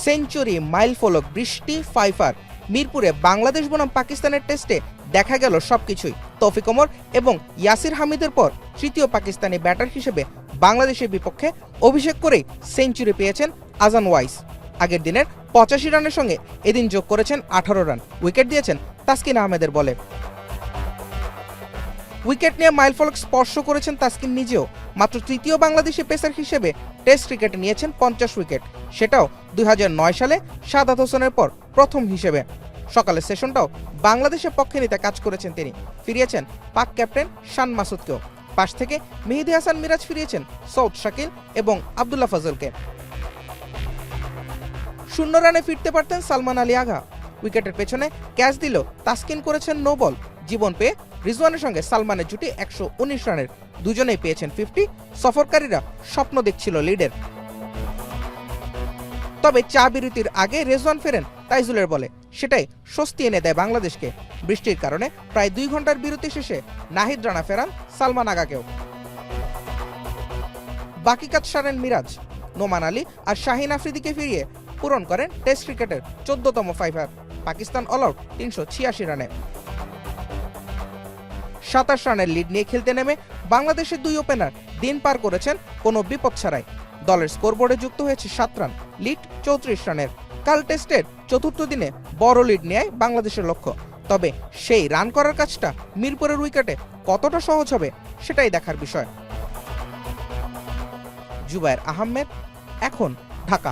Century, মাইলফলক, বৃষ্টি, Pfeiffer, মিরপুরে বাংলাদেশ বনাম পাকিস্তানের টেস্টে দেখা গেল সবকিছুই। তৌফিক ওমর এবং ইয়াসির হামিদের পর তৃতীয় পাকিস্তানি ব্যাটার হিসেবে বাংলাদেশের বিপক্ষে অভিষেক করেই সেঞ্চুরি পেয়েছেন আজান ওয়াইস। আগের দিনের 85 রানের সঙ্গে এদিন যোগ করেছেন 18 রান, উইকেট দিয়েছেন তাসকিন আহমেদের বলে। উইকেট নিয়ে মাইলফলক স্পর্শ করেছেন তাসকিন নিজেও। মাত্র তৃতীয় বাংলাদেশি পেসার হিসেবে টেস্ট ক্রিকেটে নিয়েছেন 50 উইকেট, সেটাও 2009 সালে সাদাত হোসেনের পর প্রথম হিসেবে। সকালের সেশনটাও বাংলাদেশের পক্ষে নিতে কাজ করেছেন তিনি। ফিরিয়েছেন পাক ক্যাপ্টেন শান মাসুদকেও। পাশ থেকে মেহেদী হাসান মিরাজ ফিরিয়েছেন সৌদ শাকিল এবং আবদুল্লাহ ফজলকে। 0 রানে ফিরতে পারতেন সালমান আলী আগা। উইকেটের পেছনে ক্যাচ দিল তাসকিন করেছেন নো বল। জীবন পেয়ে রিজওয়ানের সঙ্গে সালমানের জুটি 119 রানের, দুজনেই পেয়েছেন 50। সফরকারীরা স্বপ্ন দেখছিল লিডের। তবে চা বিরতির আগে রেজওয়ান ফেরেন তাইজুলের বলে, সেটাই স্বস্তি এনে দেয় বাংলাদেশকে। বৃষ্টির কারণে প্রায় 2 ঘন্টার বিরতি শেষে নাহিদ রানা ফেরান সালমান আগাকেও। বাকি কাজ সারেন মিরাজ, নোমান আলী আর শাহিন আফ্রিদিকে ফিরিয়ে পূরণ করেন টেস্ট ক্রিকেটের 14তম ফাইভার। পাকিস্তান অল আউট 386 রানে। 27 রানের লিড নিয়ে খেলতে নেমে বাংলাদেশের 2 ওপেনার দিন পার করেছেন কোনো বিপদ ছাড়াই। দলের স্কোরবোর্ডে যুক্ত হয়েছে 7 রান, লিড 34 রানের। কাল টেস্টের চতুর্থ দিনে বড় লিড নেয় বাংলাদেশের লক্ষ্য। তবে সেই রান করার কাজটা মিরপুরের উইকেটে কতটা সহজ হবে সেটাই দেখার বিষয়। জুবায়ের আহমেদ, এখন, ঢাকা।